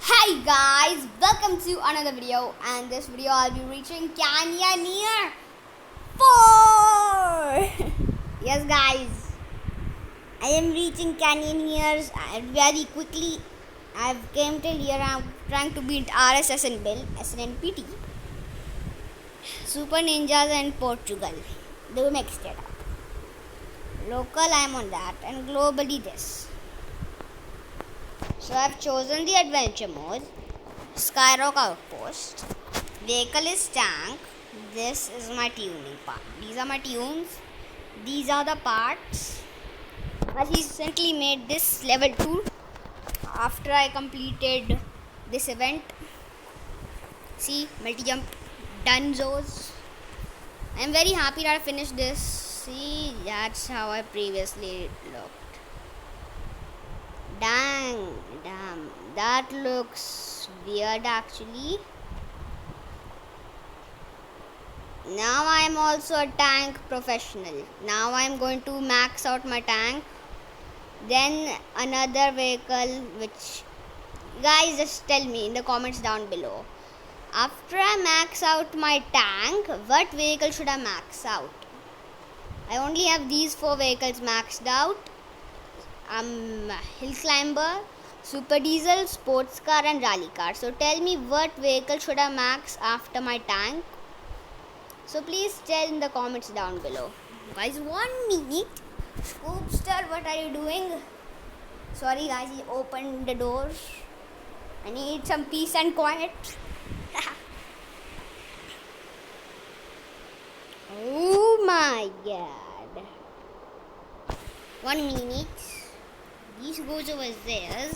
Hey guys, welcome to another video, and this video I'll be reaching Canyoneer 4. Yes guys, I am reaching Canyoneers very quickly. I've came till here. I'm trying to beat RSS and Bill, SNNPT, Super Ninjas and Portugal. They mixed it up. Local I'm on that, and globally this. So I've chosen the adventure mode. Skyrock Outpost. Vehicle is tank. This is my tuning part. These are my tunes. These are the parts. I recently made this level 2 after I completed this event. See, multi jump, Dunzos. I'm very happy that I finished this. See, that's how I previously looked. Damn, that looks weird actually. Now I am also a tank professional. Now I am going to max out my tank. Then another vehicle, which guys just tell me in the comments down below. After I max out my tank, what vehicle should I max out? I only have these 4 vehicles maxed out. Hill climber, super diesel, sports car and rally car. So tell me what vehicle should I max after my tank. So please tell in the comments down below. Guys, 1 minute. Scoopster, what are you doing? Sorry guys, he opened the doors. I need some peace and quiet. Oh my god. 1 minute. This goes over there.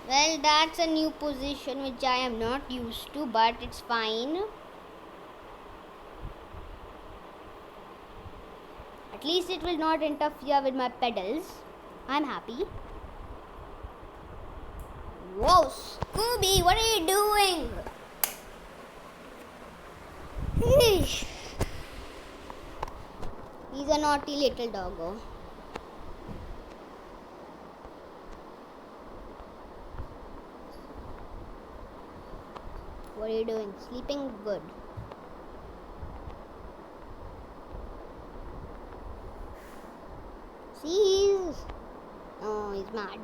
Well, that's a new position which I am not used to, but it's fine. At least it will not interfere with my pedals. I'm happy. Whoa, Scooby, what are you doing? He's a naughty little doggo. What are you doing? Sleeping good. See, he's mad.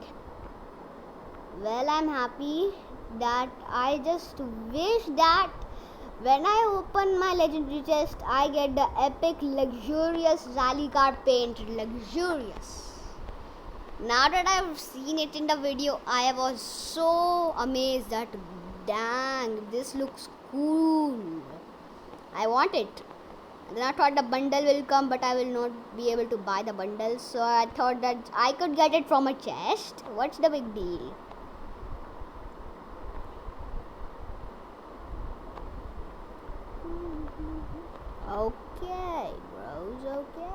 Well, I'm happy that I just wish that when I open my legendary chest, I get the epic, luxurious rally car paint. Luxurious. Now that I've seen it in the video, I was so amazed that dang, this looks cool. I want it. Then I thought the bundle will come, but I will not be able to buy the bundle. So I thought that I could get it from a chest. What's the big deal? Okay, bros, okay.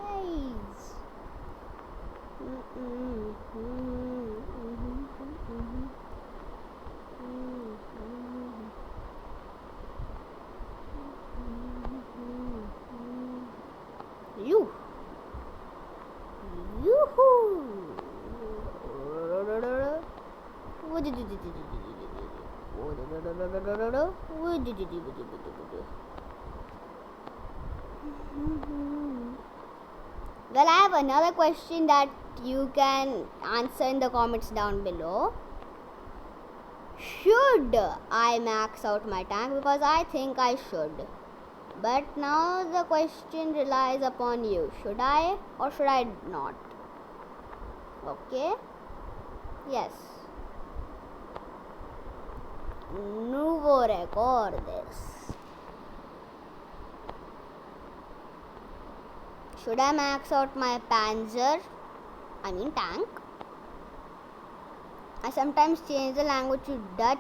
Well, I have another question that you can answer in the comments down below. Should I max out my tank? Because I think I should. But now the question relies upon you. Should I or should I not? Okay. Yes. Nuevo recordes. Should I max out my panzer? I mean tank. I sometimes change the language to Dutch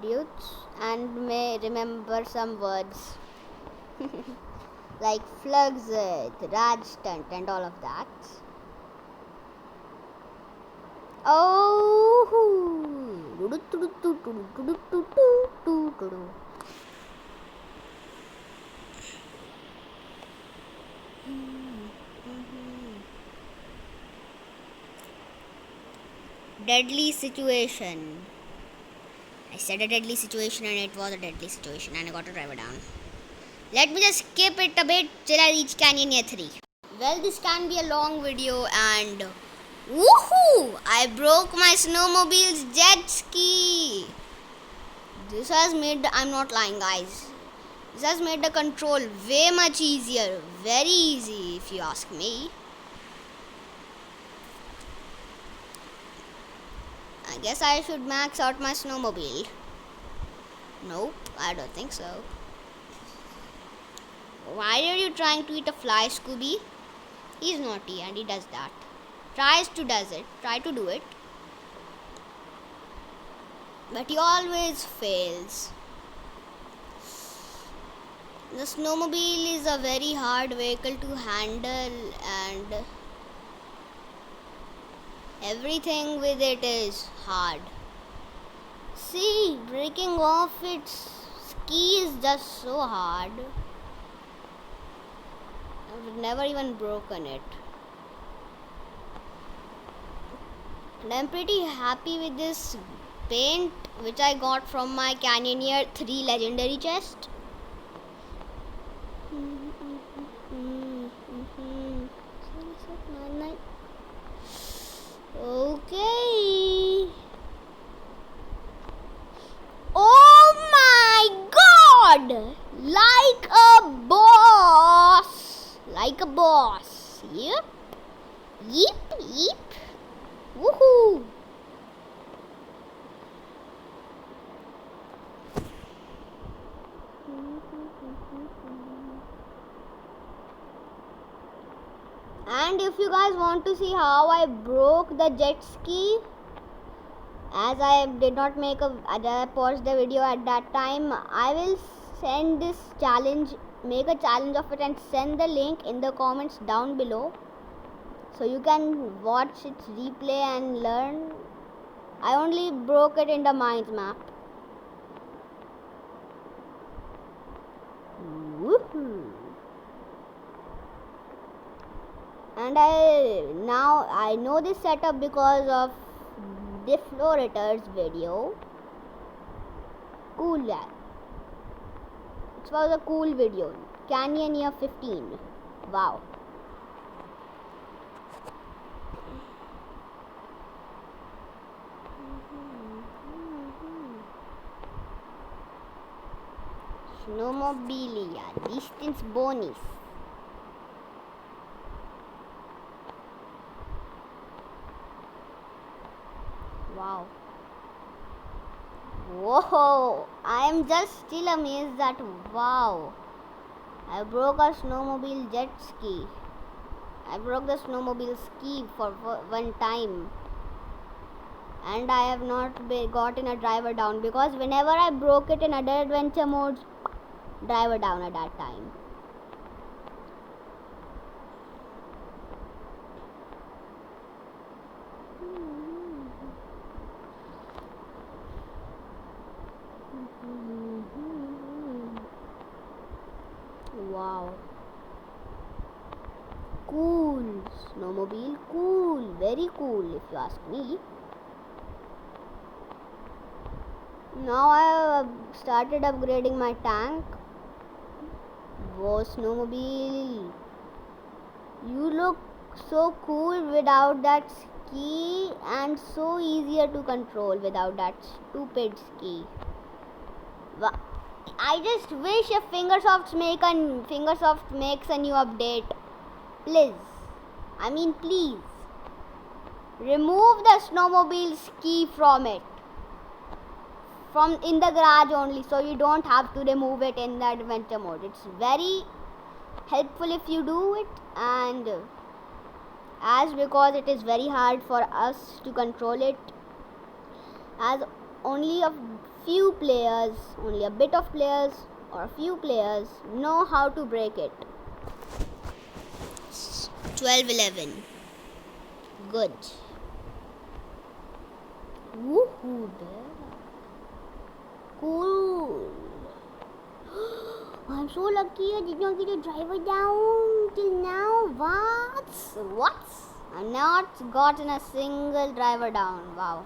dudes and may remember some words like Flugzeit, Rajstunt and all of that. Oh, deadly situation. I said a deadly situation and it was a deadly situation and I got a driver down. Let me just skip it a bit till I reach Canyon Year 3. Well, this can be a long video and woohoo! I broke my snowmobile's jet ski. This has made, I'm not lying guys, this has made the control way much easier. Very easy if you ask me. I guess I should max out my snowmobile. Nope, I don't think so. Why are you trying to eat a fly, Scooby? He's naughty and he does that. Try to do it. But he always fails. The snowmobile is a very hard vehicle to handle and everything with it is hard. See, breaking off its ski is just so hard. I've never even broken it. And I'm pretty happy with this paint which I got from my Canyon Year 3 legendary chest. Okay. Oh my god! Like a boss! Like a boss. Yep. Yep. Woohoo! And if you guys want to see how I broke the jet ski, as I did not make I paused the video at that time, I will send this challenge, make a challenge of it and send the link in the comments down below. So you can watch its replay and learn. I only broke it in the mines map. Woohoo! And I know this setup because of Deflorator's video. Cool, yeah. It was a cool video. Canyon Year 15. Wow. Snowmobilia, distance bonus. Wow. Whoa, I am just still amazed that wow. I broke a snowmobile jet ski. I broke the snowmobile ski for one time. And I have not gotten a driver down because whenever I broke it in other adventure modes, driver down at that time. Wow. Cool. Snowmobile, cool. Very cool if you ask me. Now I have started upgrading my tank. Whoa, snowmobile. You look so cool without that ski and so easier to control without that stupid ski. I just wish if Fingersoft makes a new update. Please. Please. Remove the snowmobile ski from it. From in the garage only, so you don't have to remove it in the adventure mode. It's very helpful if you do it, and as because it is very hard for us to control it, as only a few players, only a bit of players or a few players know how to break it. 12-11. Good. Woohoo, cool. I'm so lucky I did not get a driver down till now. What? I've not gotten a single driver down. Wow.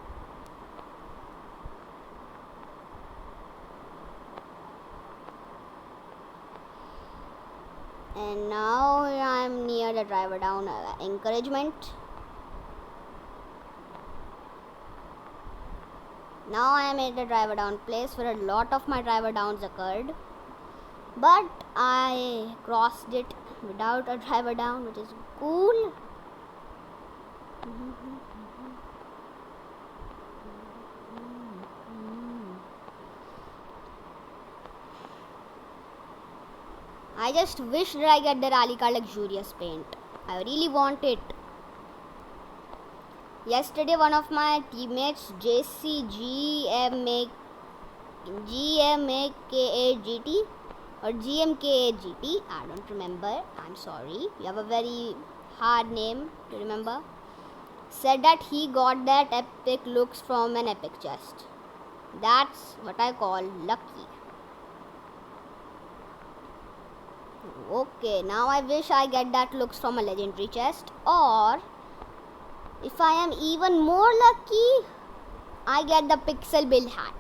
And now I'm near the driver down encouragement. Now I am at the driver down place where a lot of my driver downs occurred, but I crossed it without a driver down, which is cool. I just wish that I get the rally car luxurious paint. I really want it. Yesterday, one of my teammates, GMAKAGT or GMKAGT, I don't remember. I'm sorry. You have a very hard name to remember. Said that he got that epic looks from an epic chest. That's what I call lucky. Okay, now I wish I get that looks from a legendary chest, or if I am even more lucky, I get the pixel build hat.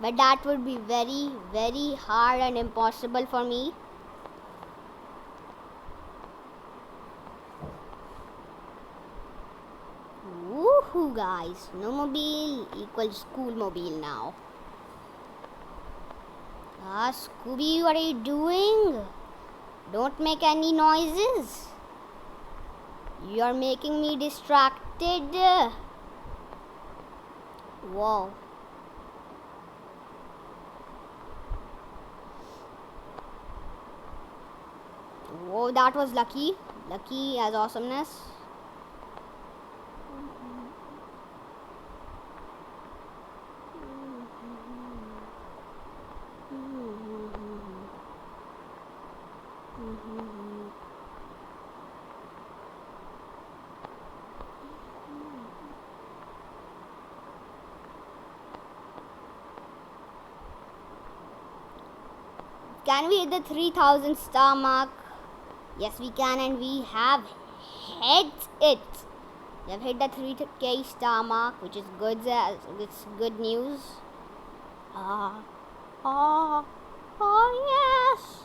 But that would be very, very hard and impossible for me. Woohoo guys, snowmobile equals schoolmobile now. Scooby, what are you doing? Don't make any noises. You're making me distracted. Whoa. Whoa, that was lucky. Lucky as awesomeness. Can we hit the 3000 star mark? Yes, we can, and we have hit it. We have hit the 3k star mark, which is good. It's good news. Oh yes.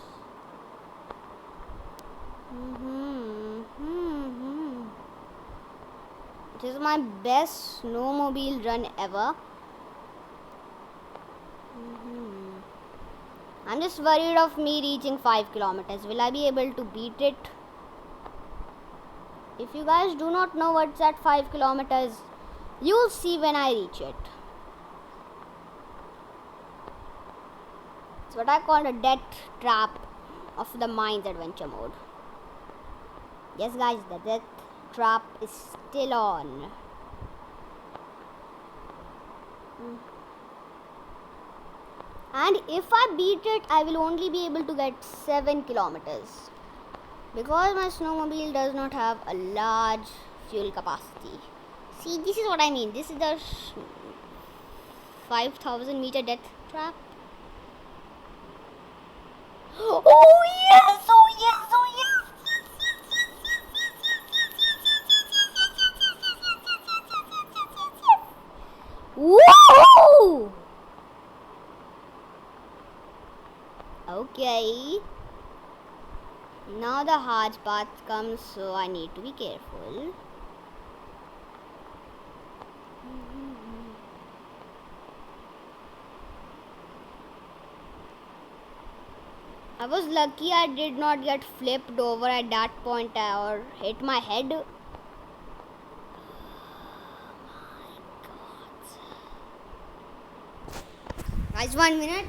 It is my best snowmobile run ever. I'm just worried of me reaching 5 kilometers. Will I be able to beat it? If you guys do not know what's at 5 kilometers, you'll see when I reach it. It's what I call a death trap of the Mines adventure mode. Yes guys, the death trap is still on. And if I beat it, I will only be able to get 7 kilometers. Because my snowmobile does not have a large fuel capacity. See, this is what I mean. This is the 5,000 meter death trap. Oh yes! Oh yes! Oh yes! Whoa! Okay. Now the hard part comes, so I need to be careful. I was lucky I did not get flipped over at that point or hit my head. Oh my god. Guys, 1 minute.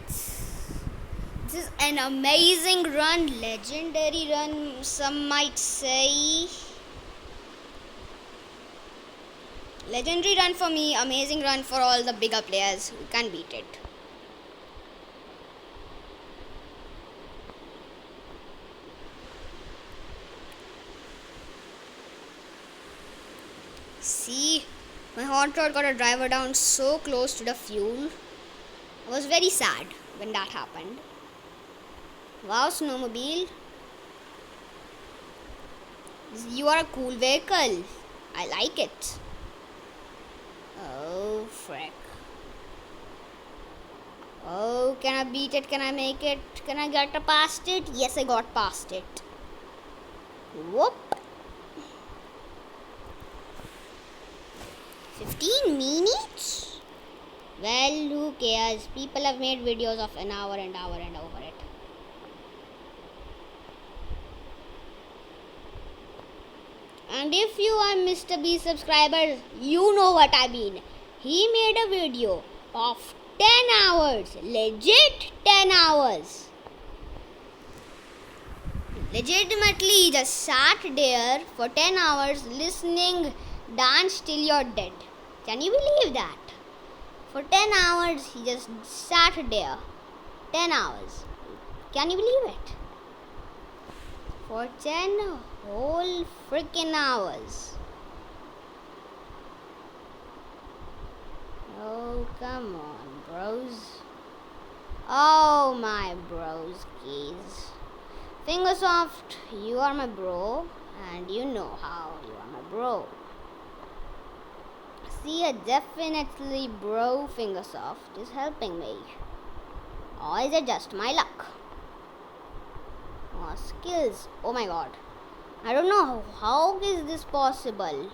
This is an amazing run, legendary run, some might say. Legendary run for me, amazing run for all the bigger players who can beat it. See, my hot rod got a driver down so close to the fuel. I was very sad when that happened. Wow, snowmobile. You are a cool vehicle. I like it. Oh, frick. Oh, can I beat it? Can I make it? Can I get past it? Yes, I got past it. Whoop. 15 minutes? Well, who cares? People have made videos of an hour and hour and over it. And if you are Mr. B subscribers, you know what I mean. He made a video of 10 hours. Legit 10 hours. Legitimately, he just sat there for 10 hours listening Dance Till You're Dead. Can you believe that? For 10 hours, he just sat there. 10 hours. Can you believe it? For 10 whole freaking hours. Oh, come on, bros. Oh, my bros, keys. Fingersoft, you are my bro, and you know how you are my bro. See, definitely bro Fingersoft is helping me. Or is it just my luck? Or skills? Oh my god. I don't know how is this possible.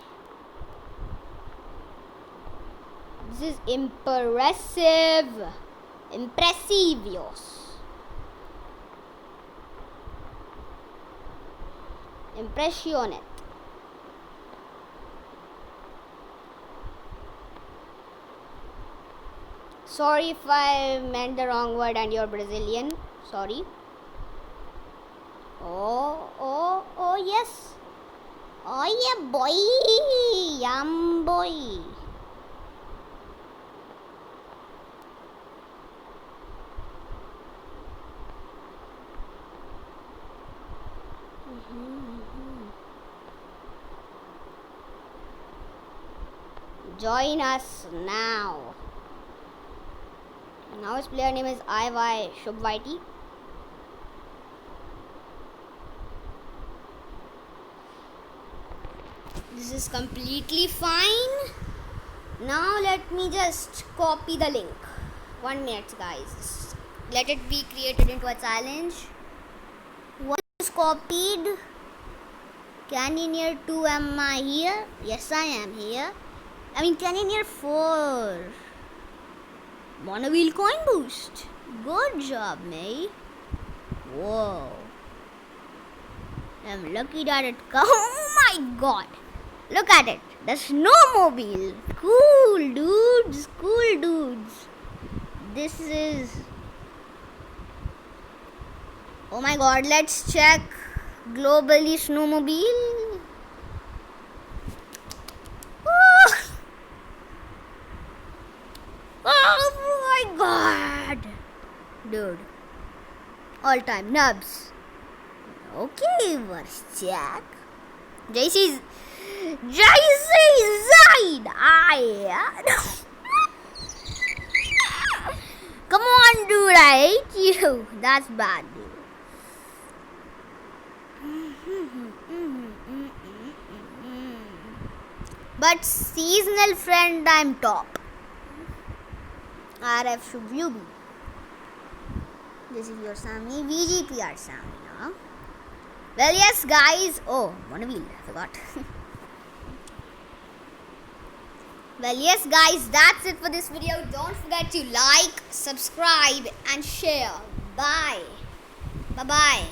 This is impressive. Impressivios. Impressionate. Sorry if I meant the wrong word and you're Brazilian. Sorry. Oh, yes. Oh, yeah, boy. Yum, boy. Join us now. Now his player name is IY Shubvaiti. This is completely fine. Now let me just copy the link. 1 minute, guys. Let it be created into a challenge. One is copied. Canyoneer 2, am I here? Yes, I am here. I mean, Canyoneer 4. Monowheel coin boost. Good job, mate. Whoa. I'm lucky that it oh my god. Look at it. The snowmobile. Cool dudes. Cool dudes. This is... Oh my god. Let's check globally snowmobile. Oh my god. Dude. All time nubs. Okay, let's check. JC Zaid. Come on, dude. I hate you. That's bad, dude. But seasonal friend, I'm top. RF Shubhyubi. This is your Sammy. VGPR Sammy. Huh? Well, yes, guys. Oh, Monowheel. I forgot. Well, yes, guys. That's it for this video. Don't forget to like, subscribe, and share. Bye. Bye-bye.